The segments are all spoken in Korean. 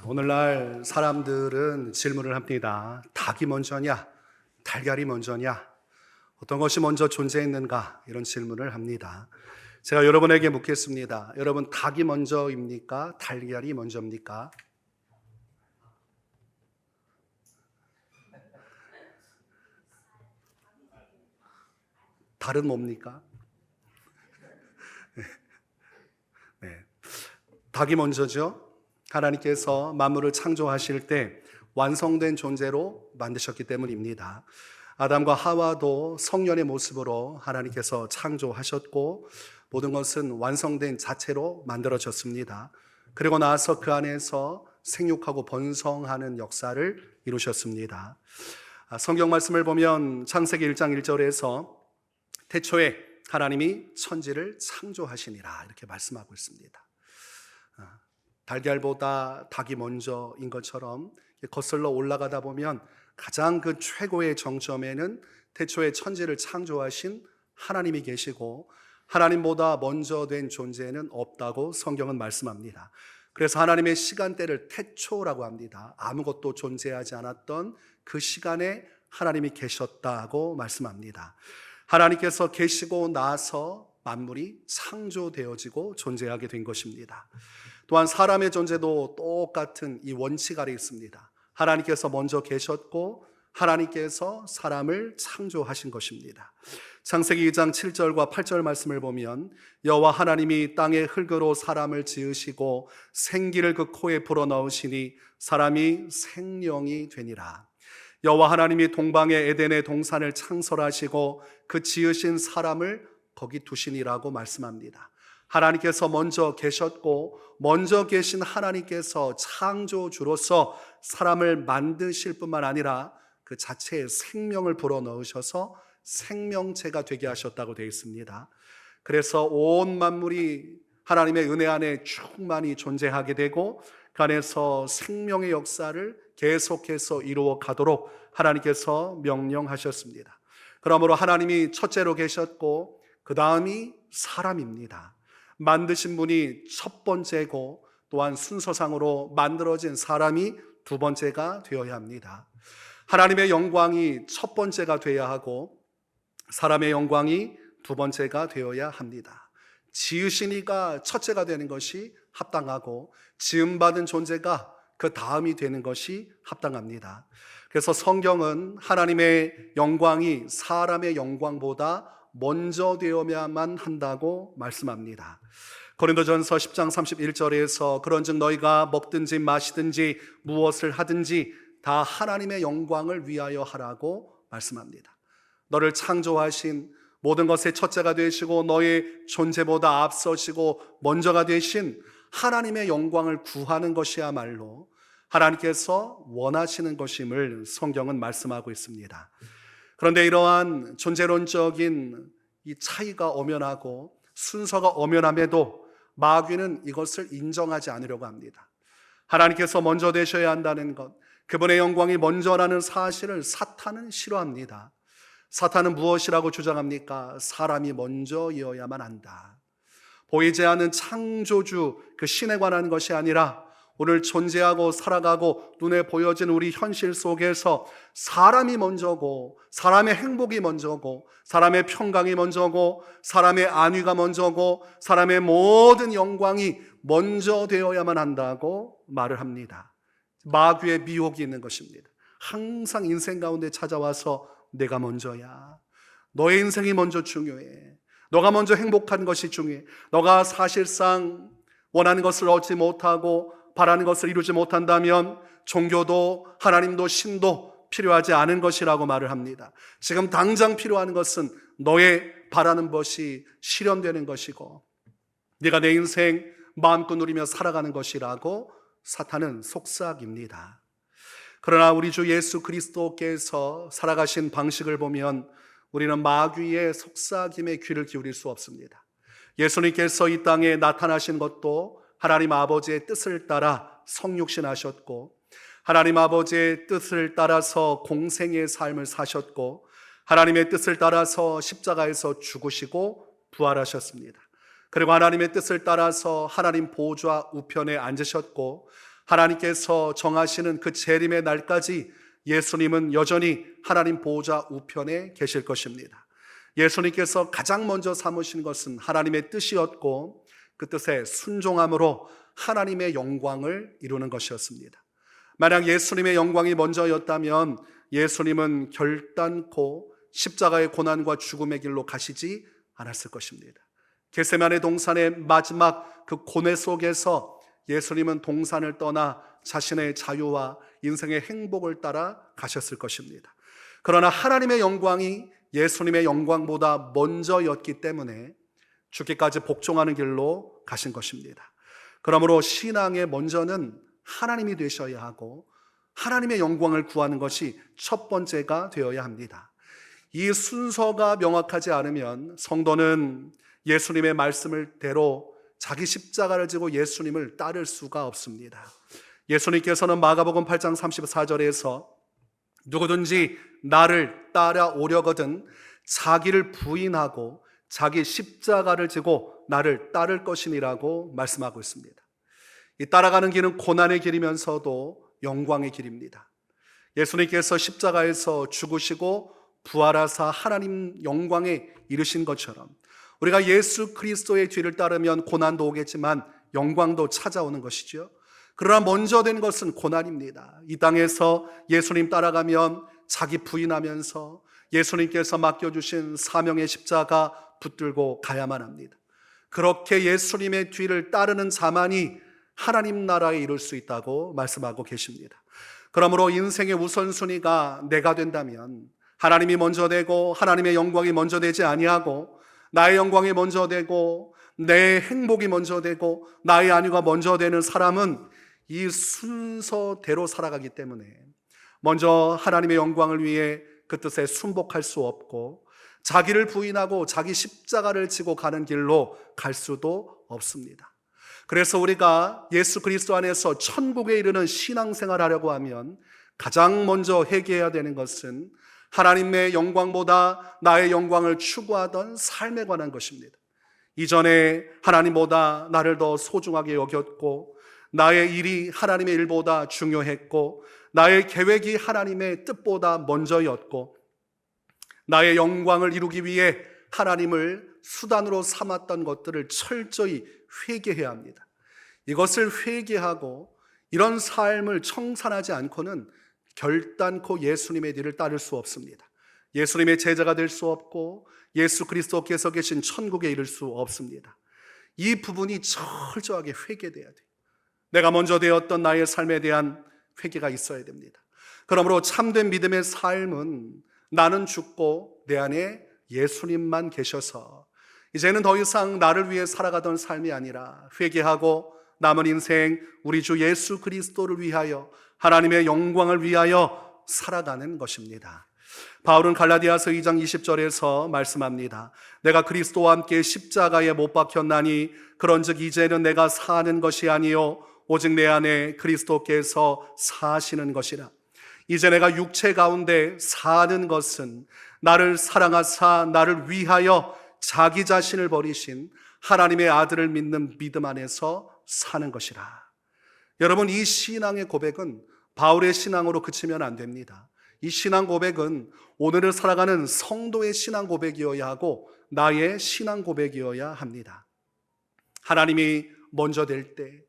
오늘날 사람들은 질문을 합니다. 닭이 먼저냐? 달걀이 먼저냐? 어떤 것이 먼저 존재했는가? 이런 질문을 합니다. 제가 여러분에게 묻겠습니다. 여러분, 닭이 먼저입니까? 달걀이 먼저입니까? 달은 뭡니까? 네. 닭이 먼저죠. 하나님께서 만물을 창조하실 때 완성된 존재로 만드셨기 때문입니다. 아담과 하와도 성년의 모습으로 하나님께서 창조하셨고 모든 것은 완성된 자체로 만들어졌습니다. 그리고 나서 그 안에서 생육하고 번성하는 역사를 이루셨습니다. 성경 말씀을 보면 창세기 1장 1절에서 태초에 하나님이 천지를 창조하시니라 이렇게 말씀하고 있습니다. 달걀보다 닭이 먼저인 것처럼 거슬러 올라가다 보면 가장 그 최고의 정점에는 태초에 천지를 창조하신 하나님이 계시고 하나님보다 먼저 된 존재는 없다고 성경은 말씀합니다. 그래서 하나님의 시간대를 태초라고 합니다. 아무것도 존재하지 않았던 그 시간에 하나님이 계셨다고 말씀합니다. 하나님께서 계시고 나서 만물이 창조되어지고 존재하게 된 것입니다. 또한 사람의 존재도 똑같은 이 원칙 아래 있습니다. 하나님께서 먼저 계셨고 하나님께서 사람을 창조하신 것입니다. 창세기 2장 7절과 8절 말씀을 보면 여호와 하나님이 땅의 흙으로 사람을 지으시고 생기를 그 코에 불어넣으시니 사람이 생명이 되니라. 여호와 하나님이 동방의 에덴의 동산을 창설하시고 그 지으신 사람을 거기 두시니라고 말씀합니다. 하나님께서 먼저 계셨고 먼저 계신 하나님께서 창조주로서 사람을 만드실 뿐만 아니라 그 자체에 생명을 불어넣으셔서 생명체가 되게 하셨다고 되어 있습니다. 그래서 온 만물이 하나님의 은혜 안에 충만히 존재하게 되고 그 안에서 생명의 역사를 계속해서 이루어 가도록 하나님께서 명령하셨습니다. 그러므로 하나님이 첫째로 계셨고 그 다음이 사람입니다. 만드신 분이 첫 번째고 또한 순서상으로 만들어진 사람이 두 번째가 되어야 합니다. 하나님의 영광이 첫 번째가 되어야 하고 사람의 영광이 두 번째가 되어야 합니다. 지으신 이가 첫째가 되는 것이 합당하고 지음받은 존재가 그 다음이 되는 것이 합당합니다. 그래서 성경은 하나님의 영광이 사람의 영광보다 먼저 되어야만 한다고 말씀합니다. 고린도전서 10장 31절에서 그런즉 너희가 먹든지 마시든지 무엇을 하든지 다 하나님의 영광을 위하여 하라고 말씀합니다. 너를 창조하신 모든 것의 첫째가 되시고 너의 존재보다 앞서시고 먼저가 되신 하나님의 영광을 구하는 것이야말로 하나님께서 원하시는 것임을 성경은 말씀하고 있습니다. 그런데 이러한 존재론적인 이 차이가 엄연하고 순서가 엄연함에도 마귀는 이것을 인정하지 않으려고 합니다. 하나님께서 먼저 되셔야 한다는 것, 그분의 영광이 먼저라는 사실을 사탄은 싫어합니다. 사탄은 무엇이라고 주장합니까? 사람이 먼저이어야만 한다. 보이지 않는 창조주 그 신에 관한 것이 아니라 오늘 존재하고 살아가고 눈에 보여진 우리 현실 속에서 사람이 먼저고 사람의 행복이 먼저고 사람의 평강이 먼저고 사람의 안위가 먼저고 사람의 모든 영광이 먼저 되어야만 한다고 말을 합니다. 마귀의 미혹이 있는 것입니다. 항상 인생 가운데 찾아와서 내가 먼저야. 너의 인생이 먼저 중요해. 너가 먼저 행복한 것이 중요해. 너가 사실상 원하는 것을 얻지 못하고 바라는 것을 이루지 못한다면 종교도 하나님도 신도 필요하지 않은 것이라고 말을 합니다. 지금 당장 필요한 것은 너의 바라는 것이 실현되는 것이고 네가 내 인생 마음껏 누리며 살아가는 것이라고 사탄은 속삭입니다. 그러나 우리 주 예수 그리스도께서 살아가신 방식을 보면 우리는 마귀의 속삭임에 귀를 기울일 수 없습니다. 예수님께서 이 땅에 나타나신 것도 하나님 아버지의 뜻을 따라 성육신하셨고 하나님 아버지의 뜻을 따라서 공생의 삶을 사셨고 하나님의 뜻을 따라서 십자가에서 죽으시고 부활하셨습니다. 그리고 하나님의 뜻을 따라서 하나님 보좌 우편에 앉으셨고 하나님께서 정하시는 그 재림의 날까지 예수님은 여전히 하나님 보호자 우편에 계실 것입니다. 예수님께서 가장 먼저 삼으신 것은 하나님의 뜻이었고 그 뜻에 순종함으로 하나님의 영광을 이루는 것이었습니다. 만약 예수님의 영광이 먼저였다면 예수님은 결단코 십자가의 고난과 죽음의 길로 가시지 않았을 것입니다. 겟세마네 동산의 마지막 그 고뇌 속에서 예수님은 동산을 떠나 자신의 자유와 인생의 행복을 따라 가셨을 것입니다. 그러나 하나님의 영광이 예수님의 영광보다 먼저였기 때문에 죽기까지 복종하는 길로 가신 것입니다. 그러므로 신앙의 먼저는 하나님이 되셔야 하고 하나님의 영광을 구하는 것이 첫 번째가 되어야 합니다. 이 순서가 명확하지 않으면 성도는 예수님의 말씀을 대로 자기 십자가를 지고 예수님을 따를 수가 없습니다. 예수님께서는 마가복음 8장 34절에서 누구든지 나를 따라오려거든 자기를 부인하고 자기 십자가를 지고 나를 따를 것이니라고 말씀하고 있습니다. 이 따라가는 길은 고난의 길이면서도 영광의 길입니다. 예수님께서 십자가에서 죽으시고 부활하사 하나님 영광에 이르신 것처럼 우리가 예수 그리스도의 뒤를 따르면 고난도 오겠지만 영광도 찾아오는 것이죠. 그러나 먼저 된 것은 고난입니다. 이 땅에서 예수님 따라가면 자기 부인하면서 예수님께서 맡겨주신 사명의 십자가 붙들고 가야만 합니다. 그렇게 예수님의 뒤를 따르는 자만이 하나님 나라에 이룰 수 있다고 말씀하고 계십니다. 그러므로 인생의 우선순위가 내가 된다면 하나님이 먼저 되고 하나님의 영광이 먼저 되지 아니하고 나의 영광이 먼저 되고 내 행복이 먼저 되고 나의 안위가 먼저 되는 사람은 이 순서대로 살아가기 때문에 먼저 하나님의 영광을 위해 그 뜻에 순복할 수 없고 자기를 부인하고 자기 십자가를 지고 가는 길로 갈 수도 없습니다. 그래서 우리가 예수 그리스도 안에서 천국에 이르는 신앙생활을 하려고 하면 가장 먼저 회개해야 되는 것은 하나님의 영광보다 나의 영광을 추구하던 삶에 관한 것입니다. 이전에 하나님보다 나를 더 소중하게 여겼고 나의 일이 하나님의 일보다 중요했고 나의 계획이 하나님의 뜻보다 먼저였고 나의 영광을 이루기 위해 하나님을 수단으로 삼았던 것들을 철저히 회개해야 합니다. 이것을 회개하고 이런 삶을 청산하지 않고는 결단코 예수님의 뒤를 따를 수 없습니다. 예수님의 제자가 될 수 없고 예수 그리스도께서 계신 천국에 이를 수 없습니다. 이 부분이 철저하게 회개돼야 돼요. 내가 먼저 되었던 나의 삶에 대한 회개가 있어야 됩니다. 그러므로 참된 믿음의 삶은 나는 죽고 내 안에 예수님만 계셔서 이제는 더 이상 나를 위해 살아가던 삶이 아니라 회개하고 남은 인생 우리 주 예수 그리스도를 위하여 하나님의 영광을 위하여 살아가는 것입니다. 바울은 갈라디아서 2장 20절에서 말씀합니다. 내가 그리스도와 함께 십자가에 못 박혔나니 그런즉 이제는 내가 사는 것이 아니요 오직 내 안에 그리스도께서 사시는 것이라. 이제 내가 육체 가운데 사는 것은 나를 사랑하사 나를 위하여 자기 자신을 버리신 하나님의 아들을 믿는 믿음 안에서 사는 것이라. 여러분, 이 신앙의 고백은 바울의 신앙으로 그치면 안 됩니다. 이 신앙 고백은 오늘을 살아가는 성도의 신앙 고백이어야 하고 나의 신앙 고백이어야 합니다. 하나님이 먼저 될 때,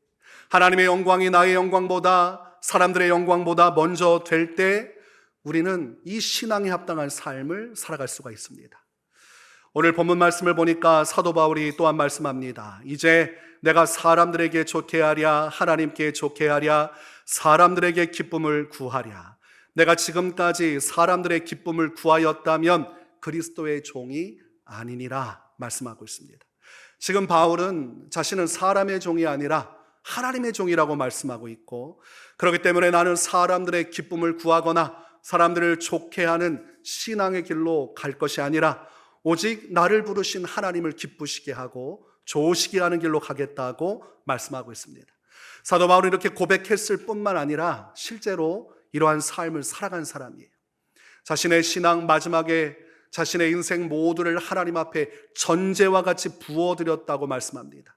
하나님의 영광이 나의 영광보다 사람들의 영광보다 먼저 될 때 우리는 이 신앙에 합당한 삶을 살아갈 수가 있습니다. 오늘 본문 말씀을 보니까 사도 바울이 또한 말씀합니다. 이제 내가 사람들에게 좋게 하랴 하나님께 좋게 하랴 사람들에게 기쁨을 구하랴. 내가 지금까지 사람들의 기쁨을 구하였다면 그리스도의 종이 아니니라 말씀하고 있습니다. 지금 바울은 자신은 사람의 종이 아니라 하나님의 종이라고 말씀하고 있고, 그렇기 때문에 나는 사람들의 기쁨을 구하거나 사람들을 좋게 하는 신앙의 길로 갈 것이 아니라 오직 나를 부르신 하나님을 기쁘시게 하고 좋으시게 하는 길로 가겠다고 말씀하고 있습니다. 사도 바울은 이렇게 고백했을 뿐만 아니라 실제로 이러한 삶을 살아간 사람이에요. 자신의 신앙 마지막에 자신의 인생 모두를 하나님 앞에 전제와 같이 부어드렸다고 말씀합니다.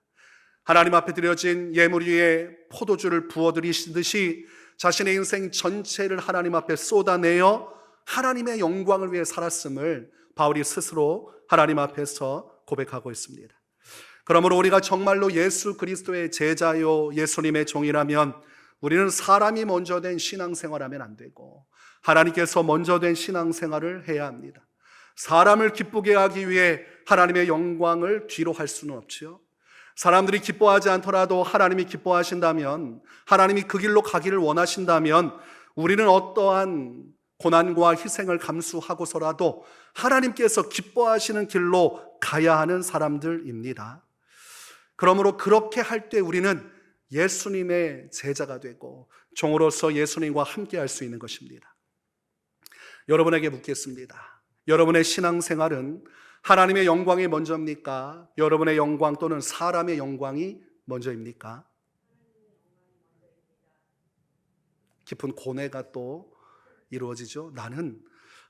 하나님 앞에 드려진 예물 위에 포도주를 부어드리시듯이 자신의 인생 전체를 하나님 앞에 쏟아내어 하나님의 영광을 위해 살았음을 바울이 스스로 하나님 앞에서 고백하고 있습니다. 그러므로 우리가 정말로 예수 그리스도의 제자요 예수님의 종이라면 우리는 사람이 먼저 된 신앙생활하면 안 되고 하나님께서 먼저 된 신앙생활을 해야 합니다. 사람을 기쁘게 하기 위해 하나님의 영광을 뒤로 할 수는 없지요. 사람들이 기뻐하지 않더라도 하나님이 기뻐하신다면, 하나님이 그 길로 가기를 원하신다면 우리는 어떠한 고난과 희생을 감수하고서라도 하나님께서 기뻐하시는 길로 가야 하는 사람들입니다. 그러므로 그렇게 할 때 우리는 예수님의 제자가 되고 종으로서 예수님과 함께 할 수 있는 것입니다. 여러분에게 묻겠습니다. 여러분의 신앙생활은 하나님의 영광이 먼저입니까? 여러분의 영광 또는 사람의 영광이 먼저입니까? 깊은 고뇌가 또 이루어지죠. 나는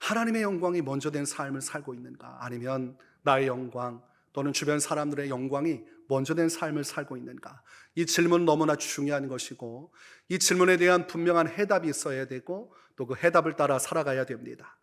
하나님의 영광이 먼저 된 삶을 살고 있는가? 아니면 나의 영광 또는 주변 사람들의 영광이 먼저 된 삶을 살고 있는가? 이 질문은 너무나 중요한 것이고 이 질문에 대한 분명한 해답이 있어야 되고 또 그 해답을 따라 살아가야 됩니다.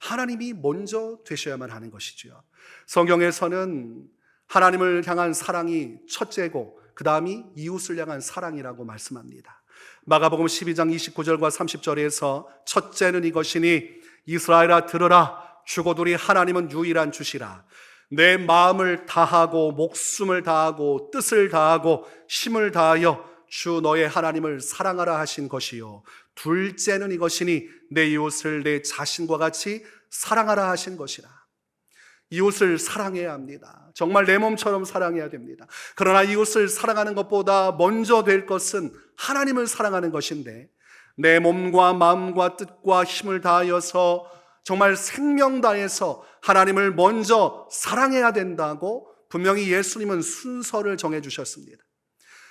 하나님이 먼저 되셔야만 하는 것이죠. 성경에서는 하나님을 향한 사랑이 첫째고 그 다음이 이웃을 향한 사랑이라고 말씀합니다. 마가복음 12장 29절과 30절에서 첫째는 이것이니 이스라엘아 들으라 주고들이 하나님은 유일한 주시라 내 마음을 다하고 목숨을 다하고 뜻을 다하고 힘을 다하여 주 너의 하나님을 사랑하라 하신 것이요 둘째는 이것이니 내 이웃을 내 자신과 같이 사랑하라 하신 것이라. 이웃을 사랑해야 합니다. 정말 내 몸처럼 사랑해야 됩니다. 그러나 이웃을 사랑하는 것보다 먼저 될 것은 하나님을 사랑하는 것인데 내 몸과 마음과 뜻과 힘을 다하여서 정말 생명 다해서 하나님을 먼저 사랑해야 된다고 분명히 예수님은 순서를 정해주셨습니다.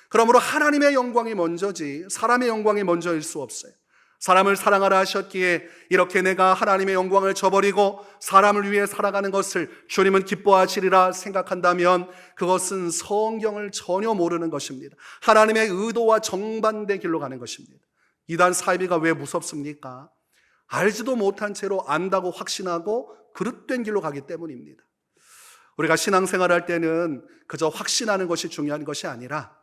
그러므로 하나님의 영광이 먼저지 사람의 영광이 먼저일 수 없어요. 사람을 사랑하라 하셨기에 이렇게 내가 하나님의 영광을 저버리고 사람을 위해 살아가는 것을 주님은 기뻐하시리라 생각한다면 그것은 성경을 전혀 모르는 것입니다. 하나님의 의도와 정반대 길로 가는 것입니다. 이단 사이비가 왜 무섭습니까? 알지도 못한 채로 안다고 확신하고 그릇된 길로 가기 때문입니다. 우리가 신앙생활 할 때는 그저 확신하는 것이 중요한 것이 아니라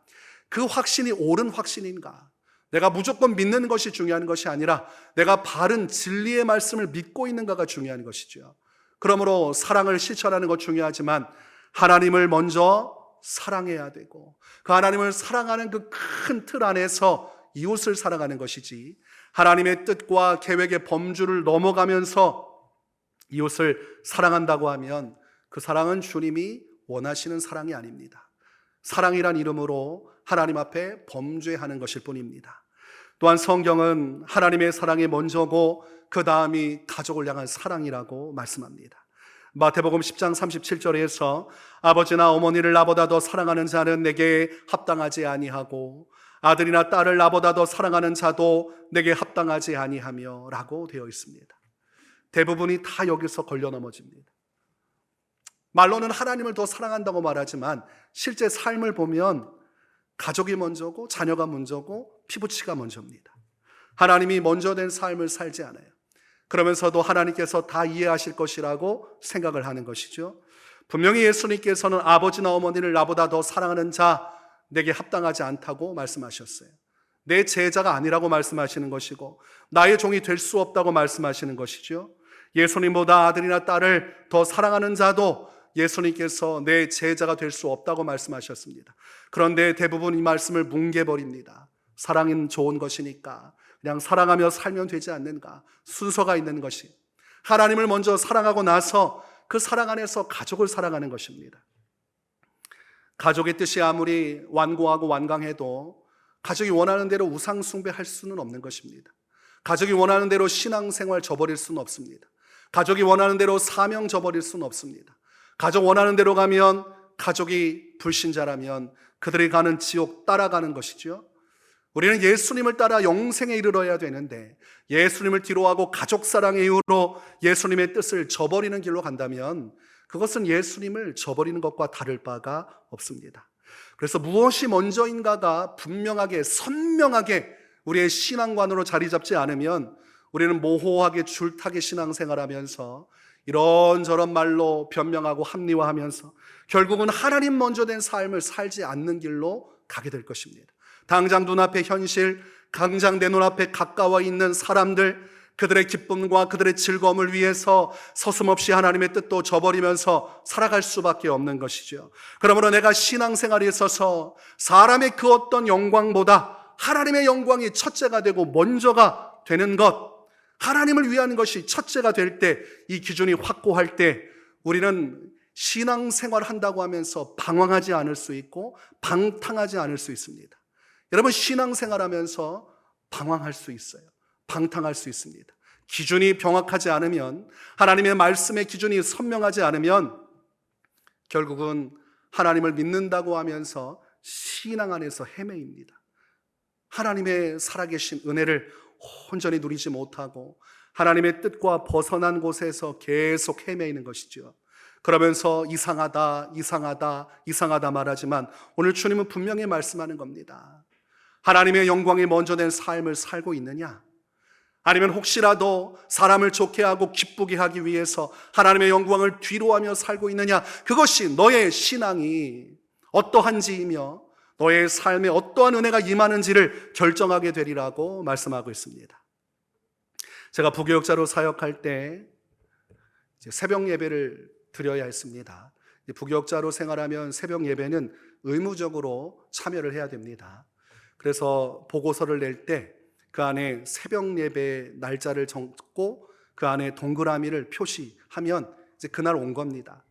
그 확신이 옳은 확신인가, 내가 무조건 믿는 것이 중요한 것이 아니라 내가 바른 진리의 말씀을 믿고 있는가가 중요한 것이죠. 그러므로 사랑을 실천하는 것 중요하지만 하나님을 먼저 사랑해야 되고 그 하나님을 사랑하는 그 큰 틀 안에서 이웃을 사랑하는 것이지 하나님의 뜻과 계획의 범주를 넘어가면서 이웃을 사랑한다고 하면 그 사랑은 주님이 원하시는 사랑이 아닙니다. 사랑이란 이름으로 하나님 앞에 범죄하는 것일 뿐입니다. 또한 성경은 하나님의 사랑이 먼저고 그 다음이 가족을 향한 사랑이라고 말씀합니다. 마태복음 10장 37절에서 아버지나 어머니를 나보다 더 사랑하는 자는 내게 합당하지 아니하고 아들이나 딸을 나보다 더 사랑하는 자도 내게 합당하지 아니하며 라고 되어 있습니다. 대부분이 다 여기서 걸려 넘어집니다. 말로는 하나님을 더 사랑한다고 말하지만 실제 삶을 보면 가족이 먼저고 자녀가 먼저고 피부치가 먼저입니다. 하나님이 먼저 된 삶을 살지 않아요. 그러면서도 하나님께서 다 이해하실 것이라고 생각을 하는 것이죠. 분명히 예수님께서는 아버지나 어머니를 나보다 더 사랑하는 자 내게 합당하지 않다고 말씀하셨어요. 내 제자가 아니라고 말씀하시는 것이고 나의 종이 될 수 없다고 말씀하시는 것이죠. 예수님보다 아들이나 딸을 더 사랑하는 자도 예수님께서 내 제자가 될 수 없다고 말씀하셨습니다. 그런데 대부분 이 말씀을 뭉개버립니다. 사랑은 좋은 것이니까 그냥 사랑하며 살면 되지 않는가, 순서가 있는 것이 하나님을 먼저 사랑하고 나서 그 사랑 안에서 가족을 사랑하는 것입니다. 가족의 뜻이 아무리 완고하고 완강해도 가족이 원하는 대로 우상 숭배할 수는 없는 것입니다. 가족이 원하는 대로 신앙생활 저버릴 수는 없습니다. 가족이 원하는 대로 사명 저버릴 수는 없습니다. 가족 원하는 대로 가면 가족이 불신자라면 그들이 가는 지옥 따라가는 것이죠. 우리는 예수님을 따라 영생에 이르러야 되는데 예수님을 뒤로하고 가족 사랑의 이유로 예수님의 뜻을 저버리는 길로 간다면 그것은 예수님을 저버리는 것과 다를 바가 없습니다. 그래서 무엇이 먼저인가가 분명하게 선명하게 우리의 신앙관으로 자리 잡지 않으면 우리는 모호하게 줄타기 신앙생활하면서 이런저런 말로 변명하고 합리화하면서 결국은 하나님 먼저 된 삶을 살지 않는 길로 가게 될 것입니다. 당장 눈앞의 현실, 당장 내 눈앞에 가까워 있는 사람들, 그들의 기쁨과 그들의 즐거움을 위해서 서슴없이 하나님의 뜻도 저버리면서 살아갈 수밖에 없는 것이죠. 그러므로 내가 신앙생활에 있어서 사람의 그 어떤 영광보다 하나님의 영광이 첫째가 되고 먼저가 되는 것, 하나님을 위한 것이 첫째가 될 때, 이 기준이 확고할 때 우리는 신앙생활 한다고 하면서 방황하지 않을 수 있고 방탕하지 않을 수 있습니다. 여러분, 신앙생활하면서 방황할 수 있어요. 방탕할 수 있습니다. 기준이 명확하지 않으면, 하나님의 말씀의 기준이 선명하지 않으면 결국은 하나님을 믿는다고 하면서 신앙 안에서 헤매입니다. 하나님의 살아계신 은혜를 온전히 누리지 못하고 하나님의 뜻과 벗어난 곳에서 계속 헤매이는 것이죠. 그러면서 이상하다 말하지만 오늘 주님은 분명히 말씀하는 겁니다. 하나님의 영광이 먼저 된 삶을 살고 있느냐? 아니면 혹시라도 사람을 좋게 하고 기쁘게 하기 위해서 하나님의 영광을 뒤로하며 살고 있느냐? 그것이 너의 신앙이 어떠한지이며 너의 삶에 어떠한 은혜가 임하는지를 결정하게 되리라고 말씀하고 있습니다. 제가 부교육자로 사역할 때 새벽 예배를 드려야 했습니다. 부교육자로 생활하면 새벽 예배는 의무적으로 참여를 해야 됩니다. 그래서 보고서를 낼 때 그 안에 새벽 예배 날짜를 적고 그 안에 동그라미를 표시하면 이제 그날 온 겁니다.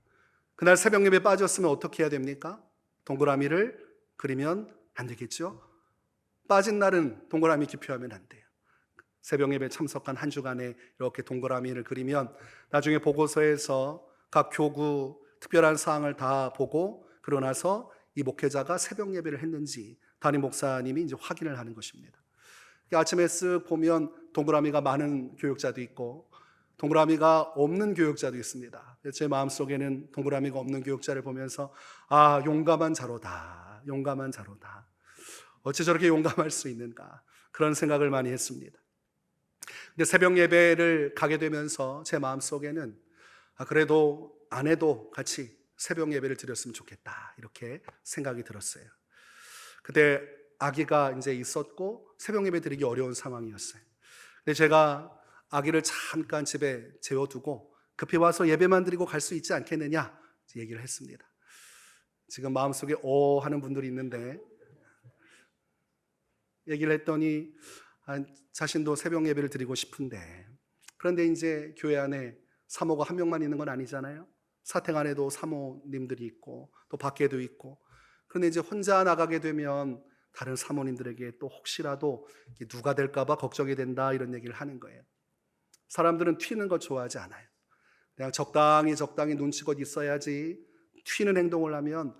그날 새벽 예배 빠졌으면 어떻게 해야 됩니까? 동그라미를 그리면 안 되겠죠? 빠진 날은 동그라미 기표하면 안 돼요. 새벽 예배 참석한 한 주간에 이렇게 동그라미를 그리면 나중에 보고서에서 각 교구 특별한 사항을 다 보고 그러고 나서 이 목회자가 새벽 예배를 했는지 담임 목사님이 이제 확인을 하는 것입니다. 아침에 쓱 보면 동그라미가 많은 교육자도 있고 동그라미가 없는 교육자도 있습니다. 제 마음속에는 동그라미가 없는 교육자를 보면서 용감한 자로다. 어찌 저렇게 용감할 수 있는가, 그런 생각을 많이 했습니다. 근데 새벽 예배를 가게 되면서 제 마음속에는 그래도 아내도 같이 새벽 예배를 드렸으면 좋겠다, 이렇게 생각이 들었어요. 그때 아기가 이제 있었고 새벽 예배 드리기 어려운 상황이었어요. 근데 제가 아기를 잠깐 집에 재워두고 급히 와서 예배만 드리고 갈 수 있지 않겠느냐 얘기를 했습니다. 지금 마음속에 하는 분들이 있는데, 얘기를 했더니 자신도 새벽 예배를 드리고 싶은데, 그런데 이제 교회 안에 사모가 한 명만 있는 건 아니잖아요. 사택 안에도 사모님들이 있고 또 밖에도 있고, 그런데 이제 혼자 나가게 되면 다른 사모님들에게 또 혹시라도 누가 될까 봐 걱정이 된다, 이런 얘기를 하는 거예요. 사람들은 튀는 거 좋아하지 않아요. 그냥 적당히 눈치껏 있어야지. 튀는 행동을 하면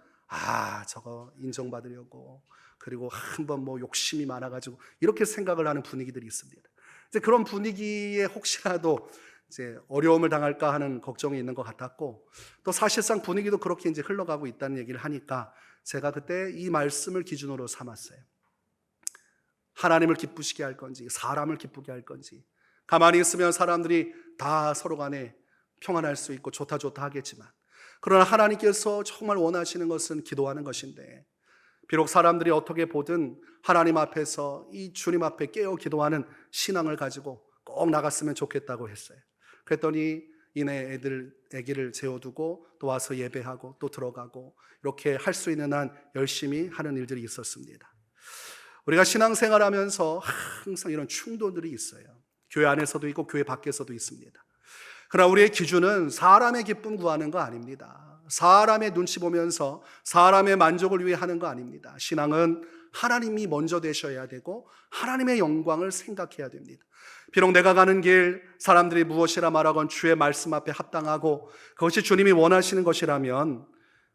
저거 인정받으려고, 그리고 한번 욕심이 많아가지고 이렇게 생각을 하는 분위기들이 있습니다. 이제 그런 분위기에 혹시라도 이제 어려움을 당할까 하는 걱정이 있는 것 같았고, 또 사실상 분위기도 그렇게 이제 흘러가고 있다는 얘기를 하니까 제가 그때 이 말씀을 기준으로 삼았어요. 하나님을 기쁘시게 할 건지 사람을 기쁘게 할 건지, 가만히 있으면 사람들이 다 서로 간에 평안할 수 있고 좋다 하겠지만, 그러나 하나님께서 정말 원하시는 것은 기도하는 것인데, 비록 사람들이 어떻게 보든 하나님 앞에서 이 주님 앞에 깨어 기도하는 신앙을 가지고 꼭 나갔으면 좋겠다고 했어요. 그랬더니 이내 아기를 재워두고 또 와서 예배하고 또 들어가고, 이렇게 할 수 있는 한 열심히 하는 일들이 있었습니다. 우리가 신앙생활하면서 항상 이런 충돌들이 있어요. 교회 안에서도 있고 교회 밖에서도 있습니다. 그러나 우리의 기준은 사람의 기쁨 구하는 거 아닙니다. 사람의 눈치 보면서 사람의 만족을 위해 하는 거 아닙니다. 신앙은 하나님이 먼저 되셔야 되고 하나님의 영광을 생각해야 됩니다. 비록 내가 가는 길 사람들이 무엇이라 말하건 주의 말씀 앞에 합당하고 그것이 주님이 원하시는 것이라면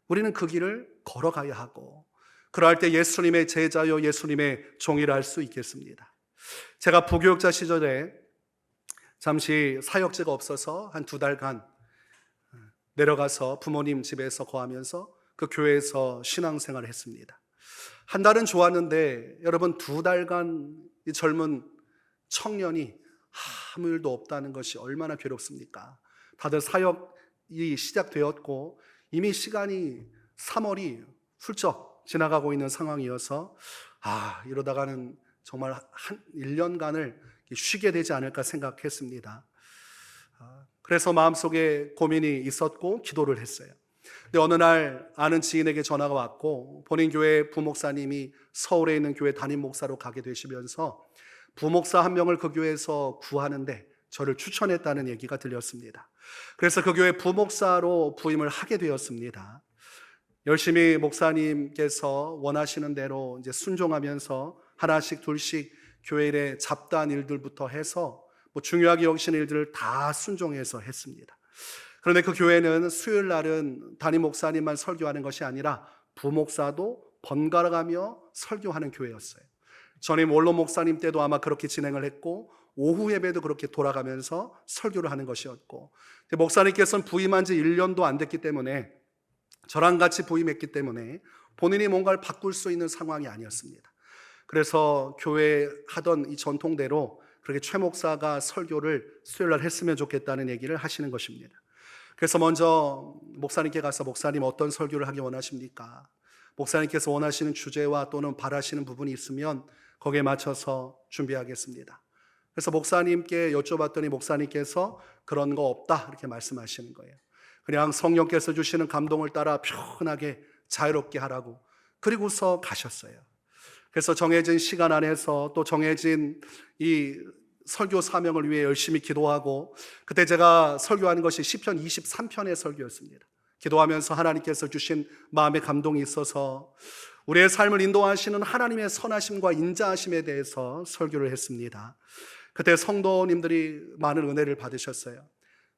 우리는 그 길을 걸어가야 하고, 그러할 때 예수님의 제자요 예수님의 종이라 할 수 있겠습니다. 제가 부교육자 시절에 잠시 사역지가 없어서 한 2달간 내려가서 부모님 집에서 거하면서 그 교회에서 신앙생활을 했습니다. 한 달은 좋았는데 여러분, 2달간 이 젊은 청년이 아무 일도 없다는 것이 얼마나 괴롭습니까? 다들 사역이 시작되었고 이미 시간이 3월이 훌쩍 지나가고 있는 상황이어서 이러다가는 정말 한 1년간을 쉬게 되지 않을까 생각했습니다. 그래서 마음속에 고민이 있었고 기도를 했어요. 근데 어느 날 아는 지인에게 전화가 왔고, 본인 교회 부목사님이 서울에 있는 교회 담임 목사로 가게 되시면서 부목사 한 명을 그 교회에서 구하는데 저를 추천했다는 얘기가 들렸습니다. 그래서 그 교회 부목사로 부임을 하게 되었습니다. 열심히 목사님께서 원하시는 대로 이제 순종하면서 하나씩 둘씩 교회 내 잡다한 일들부터 해서 중요하게 여기시는 일들을 다 순종해서 했습니다. 그런데 그 교회는 수요일 날은 담임 목사님만 설교하는 것이 아니라 부목사도 번갈아가며 설교하는 교회였어요. 전임 원로 목사님 때도 아마 그렇게 진행을 했고, 오후 예배도 그렇게 돌아가면서 설교를 하는 것이었고, 목사님께서는 부임한 지 1년도 안 됐기 때문에, 저랑 같이 부임했기 때문에 본인이 뭔가를 바꿀 수 있는 상황이 아니었습니다. 그래서 교회 하던 이 전통대로 그렇게 최 목사가 설교를 수요일 날 했으면 좋겠다는 얘기를 하시는 것입니다. 그래서 먼저 목사님께 가서, 목사님 어떤 설교를 하기 원하십니까? 목사님께서 원하시는 주제와 또는 바라시는 부분이 있으면 거기에 맞춰서 준비하겠습니다. 그래서 목사님께 여쭤봤더니 목사님께서 그런 거 없다 이렇게 말씀하시는 거예요. 그냥 성령께서 주시는 감동을 따라 편하게 자유롭게 하라고, 그리고서 가셨어요. 그래서 정해진 시간 안에서 또 정해진 이 설교 사명을 위해 열심히 기도하고, 그때 제가 설교하는 것이 시편 23편의 설교였습니다. 기도하면서 하나님께서 주신 마음의 감동이 있어서 우리의 삶을 인도하시는 하나님의 선하심과 인자하심에 대해서 설교를 했습니다. 그때 성도님들이 많은 은혜를 받으셨어요.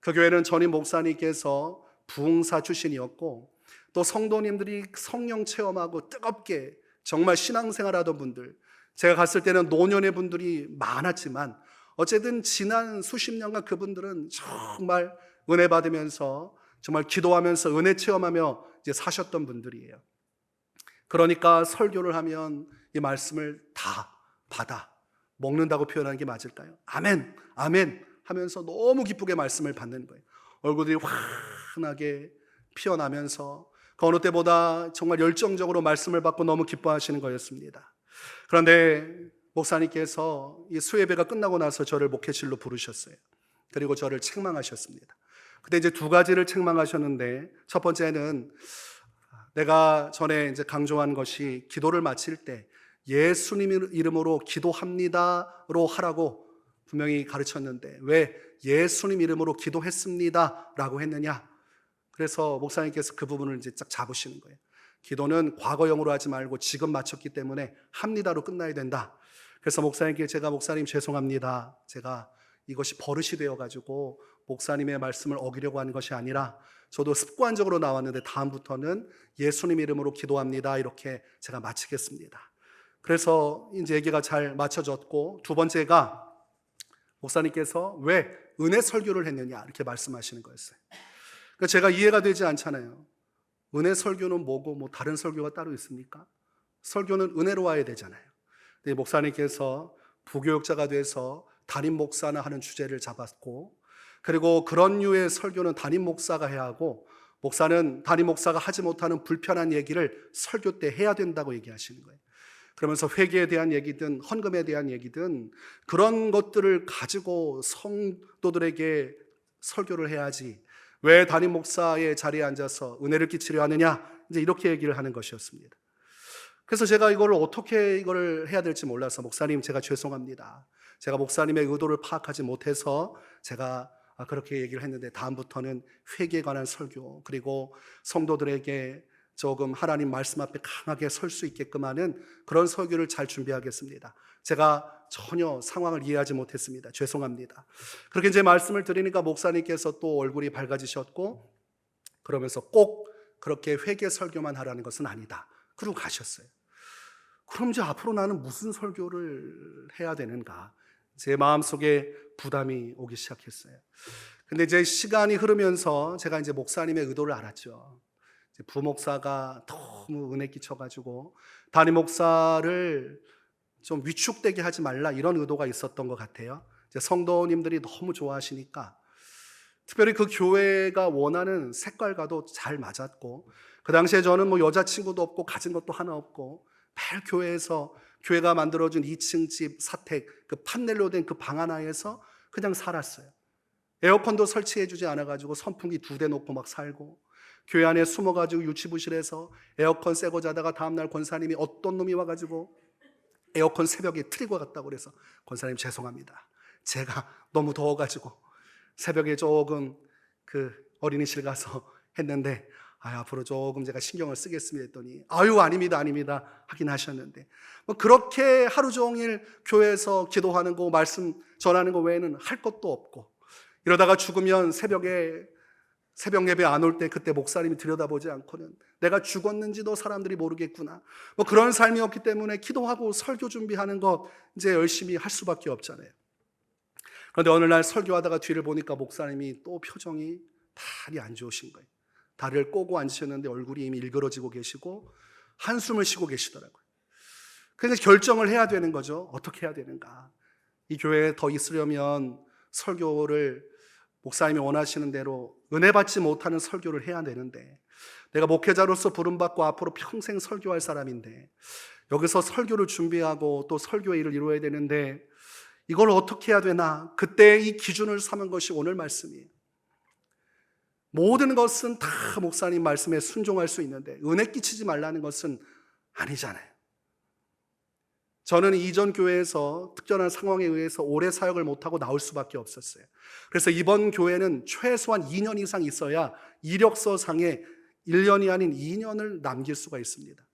그 교회는 전임 목사님께서 부흥사 출신이었고, 또 성도님들이 성령 체험하고 뜨겁게 정말 신앙생활하던 분들, 제가 갔을 때는 노년의 분들이 많았지만 어쨌든 지난 수십 년간 그분들은 정말 은혜 받으면서 정말 기도하면서 은혜 체험하며 이제 사셨던 분들이에요. 그러니까 설교를 하면 이 말씀을 다 받아 먹는다고 표현하는 게 맞을까요? 아멘, 아멘 하면서 너무 기쁘게 말씀을 받는 거예요. 얼굴들이 환하게 피어나면서 그 어느 때보다 정말 열정적으로 말씀을 받고 너무 기뻐하시는 거였습니다. 그런데 목사님께서 이 수예배가 끝나고 나서 저를 목회실로 부르셨어요. 그리고 저를 책망하셨습니다. 그때 이제 2가지를 책망하셨는데, 첫 번째는 내가 전에 이제 강조한 것이 기도를 마칠 때 예수님 이름으로 기도합니다로 하라고 분명히 가르쳤는데 왜 예수님 이름으로 기도했습니다 라고 했느냐. 그래서 목사님께서 그 부분을 이제 쫙 잡으시는 거예요. 기도는 과거형으로 하지 말고 지금 마쳤기 때문에 합니다로 끝나야 된다. 그래서 목사님께 제가, 목사님 죄송합니다, 제가 이것이 버릇이 되어가지고 목사님의 말씀을 어기려고 하는 것이 아니라 저도 습관적으로 나왔는데 다음부터는 예수님 이름으로 기도합니다 이렇게 제가 마치겠습니다. 그래서 이제 얘기가 잘 맞춰졌고, 두 번째가 목사님께서 왜 은혜 설교를 했느냐 이렇게 말씀하시는 거였어요. 그러니까 제가 이해가 되지 않잖아요. 은혜 설교는 뭐고 다른 설교가 따로 있습니까? 설교는 은혜로 와야 되잖아요. 근데 목사님께서 부교육자가 돼서 담임 목사나 하는 주제를 잡았고, 그리고 그런 류의 설교는 담임 목사가 해야 하고, 목사는 담임 목사가 하지 못하는 불편한 얘기를 설교 때 해야 된다고 얘기하시는 거예요. 그러면서 회개에 대한 얘기든 헌금에 대한 얘기든 그런 것들을 가지고 성도들에게 설교를 해야지, 왜 담임 목사의 자리에 앉아서 은혜를 끼치려 하느냐, 이제 이렇게 얘기를 하는 것이었습니다. 그래서 제가 이걸 어떻게 이걸 해야 될지 몰라서, 목사님 제가 죄송합니다, 제가 목사님의 의도를 파악하지 못해서 제가 그렇게 얘기를 했는데 다음부터는 회개에 관한 설교, 그리고 성도들에게 조금 하나님 말씀 앞에 강하게 설 수 있게끔 하는 그런 설교를 잘 준비하겠습니다. 제가 전혀 상황을 이해하지 못했습니다. 죄송합니다. 그렇게 이제 말씀을 드리니까 목사님께서 또 얼굴이 밝아지셨고, 그러면서 꼭 그렇게 회개 설교만 하라는 것은 아니다, 그러고 가셨어요. 그럼 이제 앞으로 나는 무슨 설교를 해야 되는가, 제 마음속에 부담이 오기 시작했어요. 근데 이제 시간이 흐르면서 제가 이제 목사님의 의도를 알았죠. 부목사가 너무 은혜 끼쳐가지고 담임 목사를 좀 위축되게 하지 말라 이런 의도가 있었던 것 같아요. 성도님들이 너무 좋아하시니까 특별히 그 교회가 원하는 색깔과도 잘 맞았고, 그 당시에 저는 뭐 여자친구도 없고 가진 것도 하나 없고 매일 교회에서 교회가 만들어준 2층 집 사택 그 판넬로 된 그 방 하나에서 그냥 살았어요. 에어컨도 설치해주지 않아가지고 선풍기 2대 놓고 막 살고, 교회 안에 숨어가지고 유치부실에서 에어컨 쐬고 자다가 다음날 권사님이 어떤 놈이 와가지고 에어컨 새벽에 틀고 갔다고 그래서 권사님 죄송합니다, 제가 너무 더워가지고 새벽에 조금 그 어린이실 가서 했는데 앞으로 조금 제가 신경을 쓰겠습니다 했더니 아유 아닙니다 하긴 하셨는데, 뭐 그렇게 하루 종일 교회에서 기도하는 거 말씀 전하는 거 외에는 할 것도 없고, 이러다가 죽으면 새벽 예배 안 올 때 그때 목사님이 들여다보지 않고는 내가 죽었는지도 사람들이 모르겠구나, 뭐 그런 삶이었기 때문에 기도하고 설교 준비하는 것 이제 열심히 할 수밖에 없잖아요. 그런데 어느 날 설교하다가 뒤를 보니까 목사님이 또 표정이 많이 안 좋으신 거예요. 다리를 꼬고 앉으셨는데 얼굴이 이미 일그러지고 계시고 한숨을 쉬고 계시더라고요. 그래서 결정을 해야 되는 거죠. 어떻게 해야 되는가. 이 교회에 더 있으려면 설교를 목사님이 원하시는 대로 은혜 받지 못하는 설교를 해야 되는데, 내가 목회자로서 부름받고 앞으로 평생 설교할 사람인데 여기서 설교를 준비하고 또 설교의 일을 이루어야 되는데 이걸 어떻게 해야 되나. 그때 이 기준을 삼은 것이 오늘 말씀이에요. 모든 것은 다 목사님 말씀에 순종할 수 있는데 은혜 끼치지 말라는 것은 아니잖아요. 저는 이전 교회에서 특별한 상황에 의해서 오래 사역을 못하고 나올 수밖에 없었어요. 그래서 이번 교회는 최소한 2년 이상 있어야 이력서상에 1년이 아닌 2년을 남길 수가 있습니다.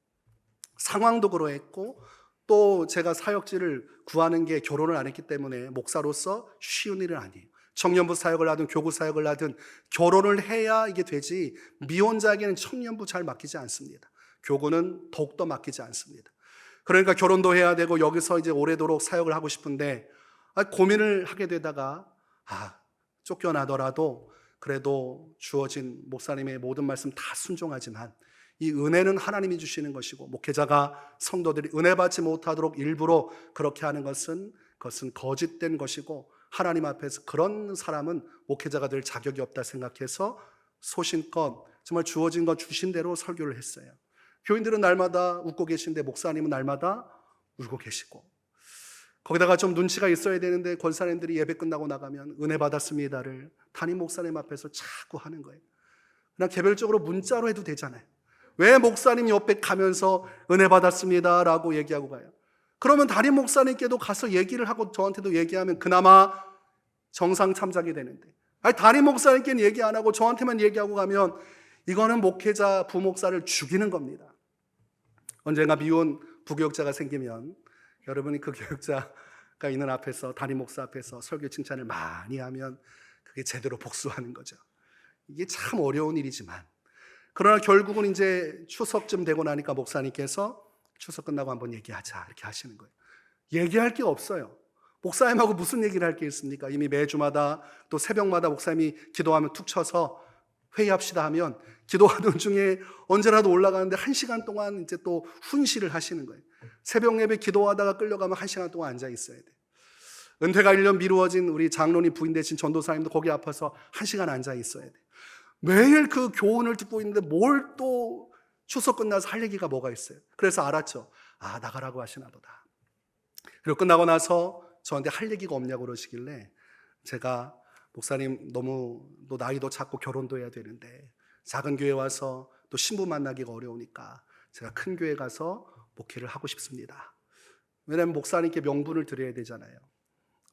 상황도 그러했고 또 제가 사역지를 구하는 게 결혼을 안 했기 때문에 목사로서 쉬운 일은 아니에요. 청년부 사역을 하든 교구 사역을 하든 결혼을 해야 이게 되지, 미혼자에게는 청년부 잘 맡기지 않습니다. 교구는 더욱더 맡기지 않습니다. 그러니까 결혼도 해야 되고 여기서 이제 오래도록 사역을 하고 싶은데 고민을 하게 되다가 쫓겨나더라도 그래도 주어진 목사님의 모든 말씀 다 순종하지만 이 은혜는 하나님이 주시는 것이고, 목회자가 성도들이 은혜 받지 못하도록 일부러 그렇게 하는 것은 그것은 거짓된 것이고, 하나님 앞에서 그런 사람은 목회자가 될 자격이 없다 생각해서 소신껏 정말 주어진 것 주신 대로 설교를 했어요. 교인들은 날마다 웃고 계신데 목사님은 날마다 울고 계시고, 거기다가 좀 눈치가 있어야 되는데 권사님들이 예배 끝나고 나가면 은혜 받았습니다를 담임 목사님 앞에서 자꾸 하는 거예요. 그냥 개별적으로 문자로 해도 되잖아요. 왜 목사님 옆에 가면서 은혜 받았습니다라고 얘기하고 가요? 그러면 담임 목사님께도 가서 얘기를 하고 저한테도 얘기하면 그나마 정상 참작이 되는데, 담임 목사님께는 얘기 안 하고 저한테만 얘기하고 가면 이거는 목회자, 부목사를 죽이는 겁니다. 언젠가 미혼 부교육자가 생기면 여러분이 그 교육자가 있는 앞에서, 담임 목사 앞에서 설교 칭찬을 많이 하면 그게 제대로 복수하는 거죠. 이게 참 어려운 일이지만, 그러나 결국은 이제 추석쯤 되고 나니까 목사님께서 추석 끝나고 한번 얘기하자 이렇게 하시는 거예요. 얘기할 게 없어요. 목사님하고 무슨 얘기를 할 게 있습니까? 이미 매주마다 또 새벽마다 목사님이 기도하면 툭 쳐서 회의합시다 하면 기도하던 중에 언제라도 올라가는데 1시간 동안 이제 또 훈시를 하시는 거예요. 새벽 예배 기도하다가 끌려가면 1시간 동안 앉아 있어야 돼요. 은퇴가 1년 미루어진 우리 장로님 부인 되신 전도사님도 거기 앞에서 1시간 앉아 있어야 돼요. 매일 그 교훈을 듣고 있는데 뭘 또 추석 끝나서 할 얘기가 뭐가 있어요. 그래서 알았죠. 나가라고 하시나 보다. 그리고 끝나고 나서 저한테 할 얘기가 없냐고 그러시길래 제가 목사님 너무 또 나이도 작고 결혼도 해야 되는데 작은 교회 와서 또 신부 만나기가 어려우니까 제가 큰 교회 가서 목회를 하고 싶습니다. 왜냐하면 목사님께 명분을 드려야 되잖아요.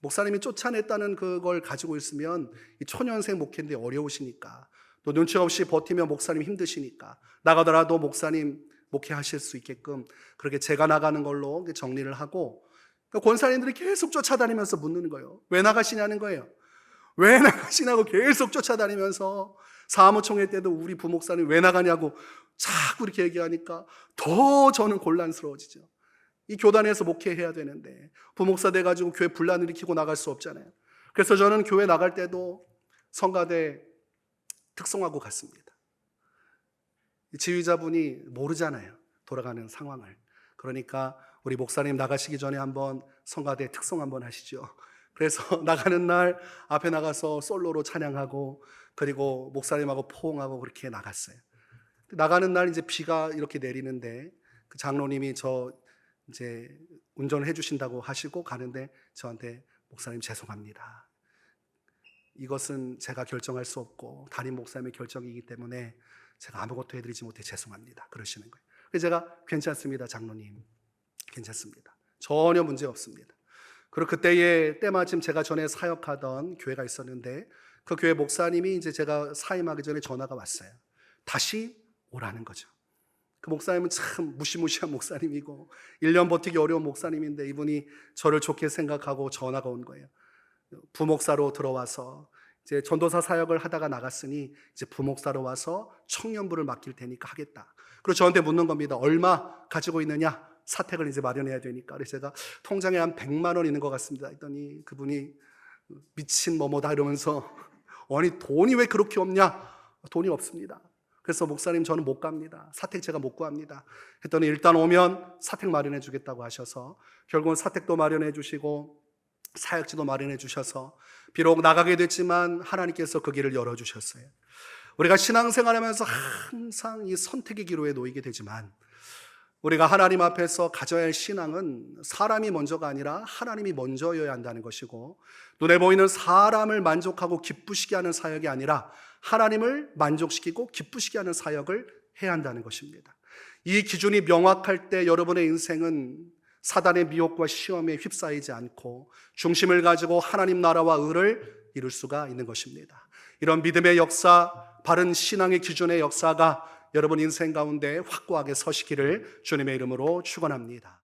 목사님이 쫓아냈다는 그걸 가지고 있으면 이 초년생 목회인데 어려우시니까, 또 눈치 없이 버티면 목사님 힘드시니까 나가더라도 목사님 목회하실 수 있게끔 그렇게 제가 나가는 걸로 정리를 하고, 그러니까 권사님들이 계속 쫓아다니면서 묻는 거예요. 왜 나가시냐는 거예요. 왜 나가시냐고 계속 쫓아다니면서, 사무총회 때도 우리 부목사님 왜 나가냐고 자꾸 이렇게 얘기하니까 더 저는 곤란스러워지죠. 이 교단에서 목회해야 되는데 부목사 돼가지고 교회 분란 일으키고 나갈 수 없잖아요. 그래서 저는 교회 나갈 때도 성가대 특송하고 갔습니다. 지휘자분이 모르잖아요, 돌아가는 상황을. 그러니까 우리 목사님 나가시기 전에 한번 성가대 특송 한번 하시죠. 그래서 나가는 날 앞에 나가서 솔로로 찬양하고, 그리고 목사님하고 포옹하고 그렇게 나갔어요. 나가는 날 이제 비가 이렇게 내리는데 그 장로님이 저 이제 운전을 해주신다고 하시고 가는데 저한테 목사님 죄송합니다. 이것은 제가 결정할 수 없고 담임 목사님의 결정이기 때문에 제가 아무것도 해드리지 못해 죄송합니다. 그러시는 거예요. 그래서 제가 괜찮습니다, 장로님. 괜찮습니다. 전혀 문제 없습니다. 그리고 그때에 때마침 제가 전에 사역하던 교회가 있었는데 그 교회 목사님이 이제 제가 사임하기 전에 전화가 왔어요. 다시 오라는 거죠. 그 목사님은 참 무시무시한 목사님이고 1년 버티기 어려운 목사님인데 이분이 저를 좋게 생각하고 전화가 온 거예요. 부목사로 들어와서 이제 전도사 사역을 하다가 나갔으니 이제 부목사로 와서 청년부를 맡길 테니까 하겠다. 그리고 저한테 묻는 겁니다. 얼마 가지고 있느냐? 사택을 이제 마련해야 되니까. 그래서 제가 통장에 한 100만 원 있는 것 같습니다 했더니 그분이 미친 뭐뭐다 이러면서 아니 돈이 왜 그렇게 없냐? 돈이 없습니다. 그래서 목사님 저는 못 갑니다. 사택 제가 못 구합니다 했더니 일단 오면 사택 마련해 주겠다고 하셔서 결국은 사택도 마련해 주시고 사역지도 마련해 주셔서 비록 나가게 됐지만 하나님께서 그 길을 열어주셨어요. 우리가 신앙생활하면서 항상 이 선택의 기로에 놓이게 되지만 우리가 하나님 앞에서 가져야 할 신앙은 사람이 먼저가 아니라 하나님이 먼저여야 한다는 것이고, 눈에 보이는 사람을 만족하고 기쁘시게 하는 사역이 아니라 하나님을 만족시키고 기쁘시게 하는 사역을 해야 한다는 것입니다. 이 기준이 명확할 때 여러분의 인생은 사단의 미혹과 시험에 휩싸이지 않고 중심을 가지고 하나님 나라와 의를 이룰 수가 있는 것입니다. 이런 믿음의 역사, 바른 신앙의 기준의 역사가 여러분 인생 가운데 확고하게 서시기를 주님의 이름으로 축원합니다.